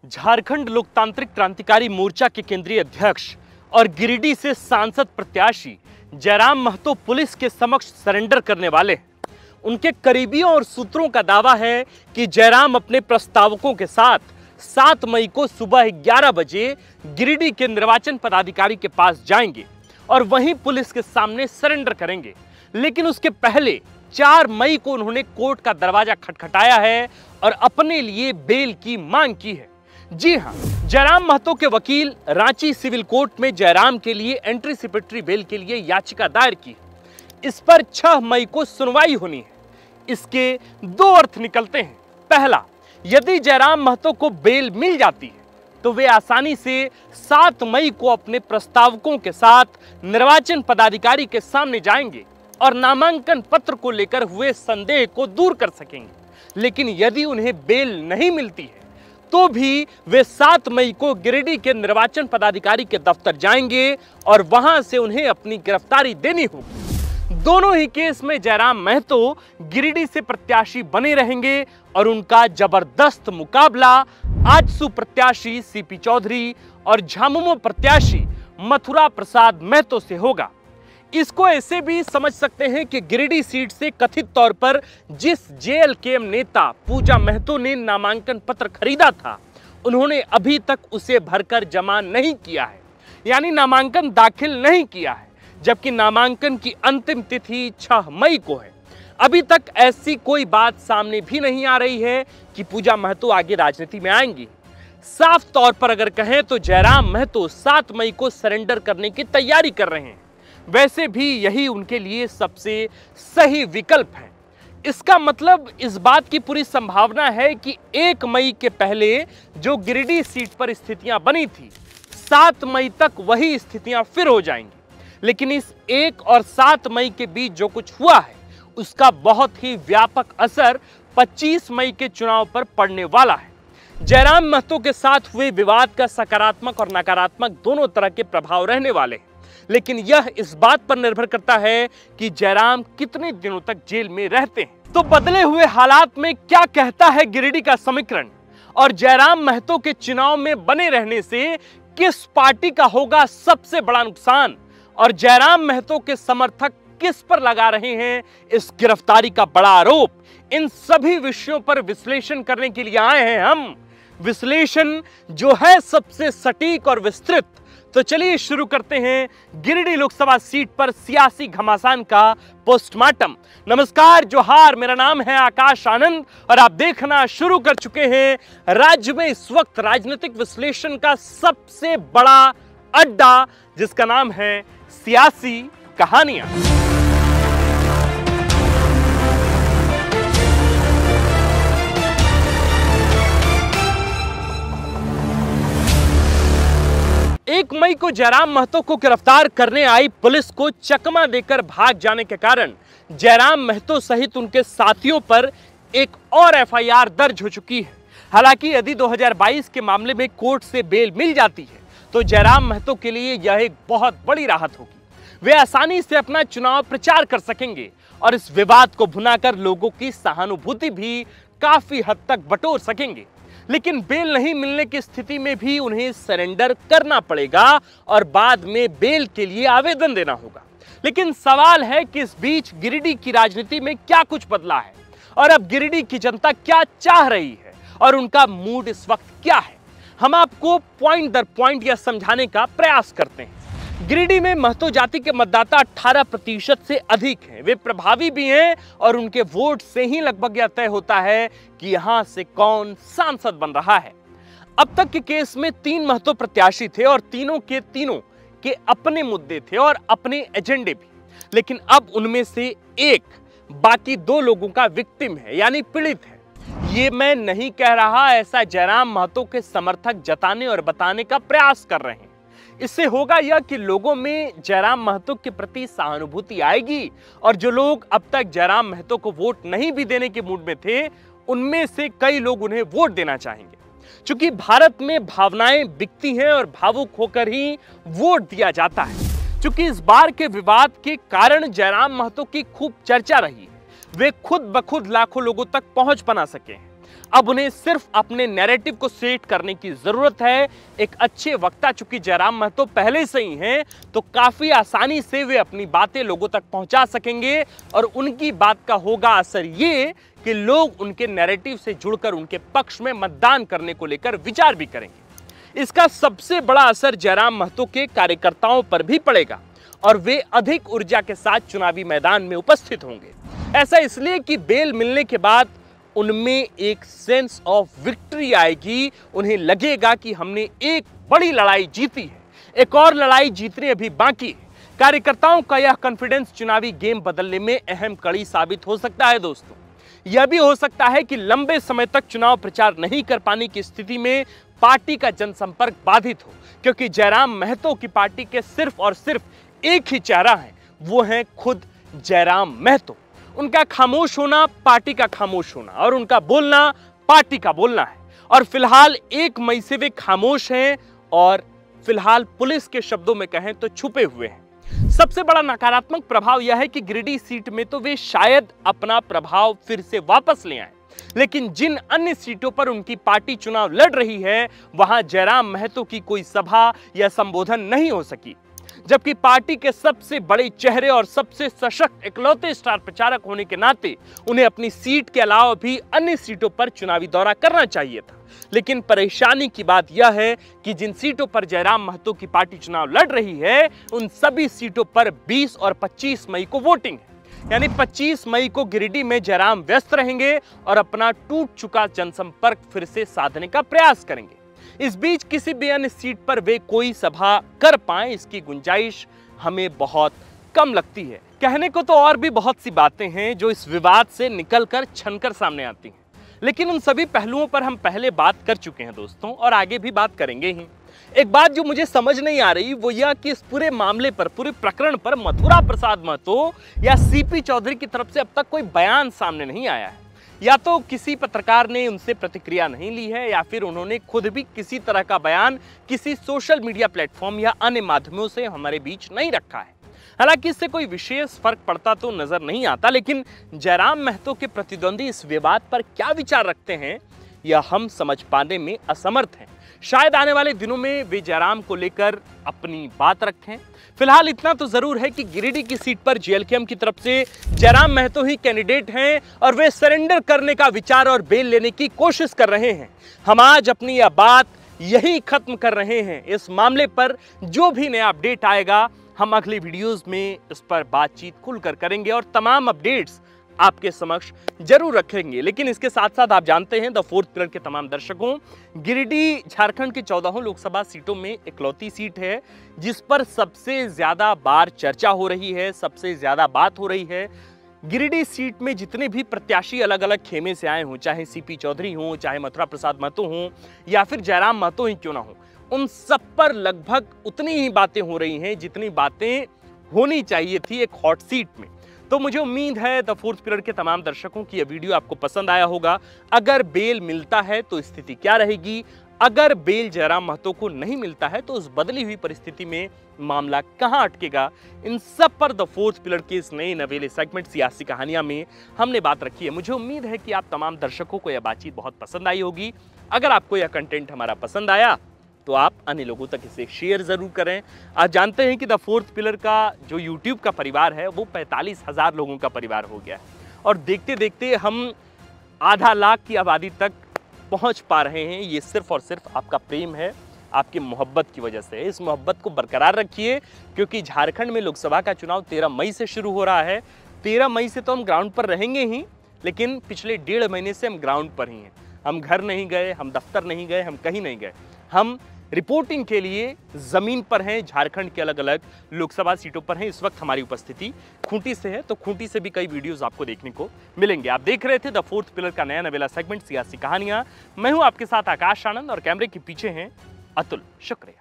झारखंड लोकतांत्रिक क्रांतिकारी मोर्चा के केंद्रीय अध्यक्ष और गिरिडीह से सांसद प्रत्याशी जयराम महतो पुलिस के समक्ष सरेंडर करने वाले हैं। उनके करीबियों और सूत्रों का दावा है कि जयराम अपने प्रस्तावकों के साथ 7 मई को सुबह 11 बजे गिरिडीह के निर्वाचन पदाधिकारी के पास जाएंगे और वहीं पुलिस के सामने सरेंडर करेंगे। लेकिन उसके पहले 4 मई को उन्होंने कोर्ट का दरवाजा खटखटाया है और अपने लिए बेल की मांग की है। जी हां, जयराम महतो के वकील रांची सिविल कोर्ट में जयराम के लिए एंटीसिपेटरी बेल के लिए याचिका दायर की। इस पर 6 मई को सुनवाई होनी है। इसके 2 अर्थ निकलते हैं। पहला, यदि जयराम महतो को बेल मिल जाती है तो वे आसानी से 7 मई को अपने प्रस्तावकों के साथ निर्वाचन पदाधिकारी के सामने जाएंगे और नामांकन पत्र को लेकर हुए संदेह को दूर कर सकेंगे। लेकिन यदि उन्हें बेल नहीं मिलती है तो भी वे 7 मई को गिरिडीह के निर्वाचन पदाधिकारी के दफ्तर जाएंगे और वहां से उन्हें अपनी गिरफ्तारी देनी होगी। दोनों ही केस में जयराम महतो गिरिडीह से प्रत्याशी बने रहेंगे और उनका जबरदस्त मुकाबला आजसू प्रत्याशी सीपी चौधरी और झामुमो प्रत्याशी मथुरा प्रसाद महतो से होगा। इसको ऐसे भी समझ सकते हैं कि गिरिडीह सीट से कथित तौर पर जिस जेएलकेएम नेता पूजा महतो ने नामांकन पत्र खरीदा था, उन्होंने अभी तक उसे भरकर जमा नहीं किया है, यानी नामांकन दाखिल नहीं किया है, जबकि नामांकन की अंतिम तिथि 6 मई को है। अभी तक ऐसी कोई बात सामने भी नहीं आ रही है कि पूजा महतो आगे राजनीति में आएंगी। साफ तौर पर अगर कहें तो जयराम महतो 7 मई को सरेंडर करने की तैयारी कर रहे हैं। वैसे भी यही उनके लिए सबसे सही विकल्प है। इसका मतलब इस बात की पूरी संभावना है कि 1 मई के पहले जो गिरिडीह सीट पर स्थितियां बनी थी, 7 मई तक वही स्थितियां फिर हो जाएंगी। लेकिन इस 1 और 7 मई के बीच जो कुछ हुआ है उसका बहुत ही व्यापक असर 25 मई के चुनाव पर पड़ने वाला है। जयराम महतो के साथ हुए विवाद का सकारात्मक और नकारात्मक दोनों तरह के प्रभाव रहने वाले हैं, लेकिन यह इस बात पर निर्भर करता है कि जयराम कितने दिनों तक जेल में रहते हैं। तो बदले हुए हालात में क्या कहता है गिरिडीह का समीकरण और जयराम महतो के चुनाव में बने रहने से किस पार्टी का होगा सबसे बड़ा नुकसान और जयराम महतो के समर्थक किस पर लगा रहे हैं इस गिरफ्तारी का बड़ा आरोप, इन सभी विषयों पर विश्लेषण करने के लिए आए हैं हम। विश्लेषण जो है सबसे सटीक और विस्तृत। तो चलिए शुरू करते हैं गिरिडीह लोकसभा सीट पर सियासी घमासान का पोस्टमार्टम। नमस्कार, जोहार, मेरा नाम है आकाश आनंद और आप देखना शुरू कर चुके हैं राज्य में इस वक्त राजनीतिक विश्लेषण का सबसे बड़ा अड्डा, जिसका नाम है सियासी कहानियां। एक मई को जयराम महतो को गिरफ्तार करने आई पुलिस को चकमा देकर भाग जाने के कारण जयराम महतो सहित उनके साथियों पर एक और एफआईआर दर्ज हो चुकी है। हालांकि यदि 2022 के मामले में कोर्ट से बेल मिल जाती है तो जयराम महतो के लिए यह एक बहुत बड़ी राहत होगी। वे आसानी से अपना चुनाव प्रचार कर सकेंगे और इस विवाद को भुनाकर लोगों की सहानुभूति भी काफी हद तक बटोर सकेंगे। लेकिन बेल नहीं मिलने की स्थिति में भी उन्हें सरेंडर करना पड़ेगा और बाद में बेल के लिए आवेदन देना होगा। लेकिन सवाल है कि इस बीच गिरिडीह की राजनीति में क्या कुछ बदला है और अब गिरिडीह की जनता क्या चाह रही है और उनका मूड इस वक्त क्या है। हम आपको पॉइंट दर पॉइंट यह समझाने का प्रयास करते हैं। गिरिडीह में महतो जाति के मतदाता 18% से अधिक हैं। वे प्रभावी भी हैं और उनके वोट से ही लगभग यह तय होता है कि यहां से कौन सांसद बन रहा है। अब तक के केस में 3 महतो प्रत्याशी थे और तीनों के अपने मुद्दे थे और अपने एजेंडे भी। लेकिन अब उनमें से एक बाकी 2 लोगों का विक्टिम है, यानी पीड़ित है। ये मैं नहीं कह रहा, ऐसा जयराम महतो के समर्थक जताने और बताने का प्रयास कर रहे हैं। इससे होगा यह कि लोगों में जयराम महतो के प्रति सहानुभूति आएगी और जो लोग अब तक जयराम महतो को वोट नहीं भी देने के मूड में थे, उनमें से कई लोग उन्हें वोट देना चाहेंगे। क्योंकि भारत में भावनाएं बिकती हैं और भावुक होकर ही वोट दिया जाता है। क्योंकि इस बार के विवाद के कारण जयराम महतो की खूब चर्चा रही, वे खुद ब खुद लाखों लोगों तक पहुंच बना सके हैं। अब उन्हें सिर्फ अपने नैरेटिव को सेट करने की जरूरत है। एक अच्छे वक्ता चूंकि जयराम महतो पहले से ही हैं, तो काफी आसानी से वे अपनी बातें लोगों तक पहुंचा सकेंगे और उनकी बात का होगा असर ये कि लोग उनके नैरेटिव से जुड़कर उनके पक्ष में मतदान करने को लेकर विचार भी करेंगे। इसका सबसे बड़ा असर जयराम महतो के कार्यकर्ताओं पर भी पड़ेगा और वे अधिक ऊर्जा के साथ चुनावी मैदान में उपस्थित होंगे। ऐसा इसलिए कि बेल मिलने के बाद उनमें एक सेंस ऑफ विक्ट्री आएगी। उन्हें लगेगा कि हमने एक बड़ी लड़ाई जीती है, एक और लड़ाई जीतनी अभी बाकी है। कार्यकर्ताओं का यह कॉन्फिडेंस चुनावी गेम बदलने में अहम कड़ी साबित हो सकता है। दोस्तों, यह भी हो सकता है कि लंबे समय तक चुनाव प्रचार नहीं कर पाने की स्थिति में पार्टी का जनसंपर्क बाधित हो, क्योंकि जयराम महतो की पार्टी के सिर्फ और सिर्फ एक ही चेहरा है, वो है खुद जयराम महतो। उनका खामोश होना पार्टी का खामोश होना और उनका बोलना पार्टी का बोलना है। और फिलहाल 1 मई से वे खामोश हैं और फिलहाल पुलिस के शब्दों में कहें तो छुपे हुए हैं। सबसे बड़ा नकारात्मक प्रभाव यह है कि गिरिडीह सीट में तो वे शायद अपना प्रभाव फिर से वापस ले आए, लेकिन जिन अन्य सीटों पर उनकी पार्टी चुनाव लड़ रही है वहां जयराम महतो की कोई सभा या संबोधन नहीं हो सकी, जबकि पार्टी के सबसे बड़े चेहरे और सबसे सशक्त इकलौते स्टार प्रचारक होने के नाते उन्हें अपनी सीट के अलावा भी अन्य सीटों पर चुनावी दौरा करना चाहिए था। लेकिन परेशानी की बात यह है कि जिन सीटों पर जयराम महतो की पार्टी चुनाव लड़ रही है उन सभी सीटों पर 20 और 25 मई को वोटिंग है। यानी 25 मई को गिरिडीह में जयराम व्यस्त रहेंगे और अपना टूट चुका जनसंपर्क फिर से साधने का प्रयास करेंगे। इस बीच किसी भी अन्य सीट पर वे कोई सभा कर पाए इसकी गुंजाइश हमें बहुत कम लगती है। कहने को तो और भी बहुत सी बातें हैं जो इस विवाद से निकलकर छनकर सामने आती हैं, लेकिन उन सभी पहलुओं पर हम पहले बात कर चुके हैं दोस्तों, और आगे भी बात करेंगे ही। एक बात जो मुझे समझ नहीं आ रही वो यह कि इस पूरे मामले पर, पूरे प्रकरण पर मथुरा प्रसाद महतो या सीपी चौधरी की तरफ से अब तक कोई बयान सामने नहीं आया है। या तो किसी पत्रकार ने उनसे प्रतिक्रिया नहीं ली है या फिर उन्होंने खुद भी किसी तरह का बयान किसी सोशल मीडिया प्लेटफॉर्म या अन्य माध्यमों से हमारे बीच नहीं रखा है। हालांकि इससे कोई विशेष फर्क पड़ता तो नजर नहीं आता, लेकिन जयराम महतो के प्रतिद्वंदी इस विवाद पर क्या विचार रखते हैं यह हम समझ पाने में असमर्थ हैं। शायद आने वाले दिनों में वे जयराम को लेकर अपनी बात रखें। फिलहाल इतना तो जरूर है कि गिरिडीह की सीट पर जेएलकेएम की तरफ से जयराम महतो ही कैंडिडेट हैं और वे सरेंडर करने का विचार और बेल लेने की कोशिश कर रहे हैं। हम आज अपनी यह बात यही खत्म कर रहे हैं। इस मामले पर जो भी नया अपडेट आएगा हम अगली वीडियोस में इस पर बातचीत खुलकर करेंगे और तमाम अपडेट्स आपके समक्ष जरूर रखेंगे। लेकिन इसके साथ साथ आप जानते हैं द फोर्थ पिलर के तमाम दर्शकों, गिरिडीह झारखंड की 14 लोकसभा सीटों में इकलौती सीट है जिस पर सबसे ज्यादा बार चर्चा हो रही है, सबसे ज्यादा बात हो रही है। गिरिडीह सीट में जितने भी प्रत्याशी अलग अलग खेमे से आए हों, चाहे सीपी चौधरी हों, चाहे मथुरा प्रसाद महतो हों या फिर जयराम महतो ही क्यों ना हो, उन सब पर लगभग उतनी ही बातें हो रही हैं जितनी बातें होनी चाहिए थी एक हॉट सीट में। तो मुझे उम्मीद है द फोर्थ पिलर के तमाम दर्शकों की यह वीडियो आपको पसंद आया होगा। अगर बेल मिलता है तो स्थिति क्या रहेगी, अगर बेल जयराम महतो को नहीं मिलता है तो उस बदली हुई परिस्थिति में मामला कहां अटकेगा, इन सब पर द फोर्थ पिलर के इस नए नवेले सेगमेंट सियासी कहानियां में हमने बात रखी है। मुझे उम्मीद है कि आप तमाम दर्शकों को यह बातचीत बहुत पसंद आई होगी। अगर आपको यह कंटेंट हमारा पसंद आया तो आप अन्य लोगों तक इसे शेयर जरूर करें। आप जानते हैं कि द फोर्थ पिलर का जो यूट्यूब का परिवार है वो 45,000 लोगों का परिवार हो गया है और देखते देखते हम आधा लाख की आबादी तक पहुंच पा रहे हैं। ये सिर्फ और सिर्फ आपका प्रेम है, आपकी मोहब्बत की वजह से। इस मोहब्बत को बरकरार रखिए क्योंकि झारखंड में लोकसभा का चुनाव 13 मई से शुरू हो रहा है। 13 मई से तो हम ग्राउंड पर रहेंगे ही, लेकिन पिछले 1.5 महीने से हम ग्राउंड पर ही हैं। हम घर नहीं गए, हम दफ्तर नहीं गए, हम कहीं नहीं गए। हम रिपोर्टिंग के लिए जमीन पर हैं, झारखंड के अलग अलग लोकसभा सीटों पर हैं। इस वक्त हमारी उपस्थिति खूंटी से है, तो खूंटी से भी कई वीडियोस आपको देखने को मिलेंगे। आप देख रहे थे द फोर्थ पिलर का नया नवेला सेगमेंट सियासी कहानियां। मैं हूं आपके साथ आकाश आनंद और कैमरे के पीछे हैं अतुल। शुक्रिया।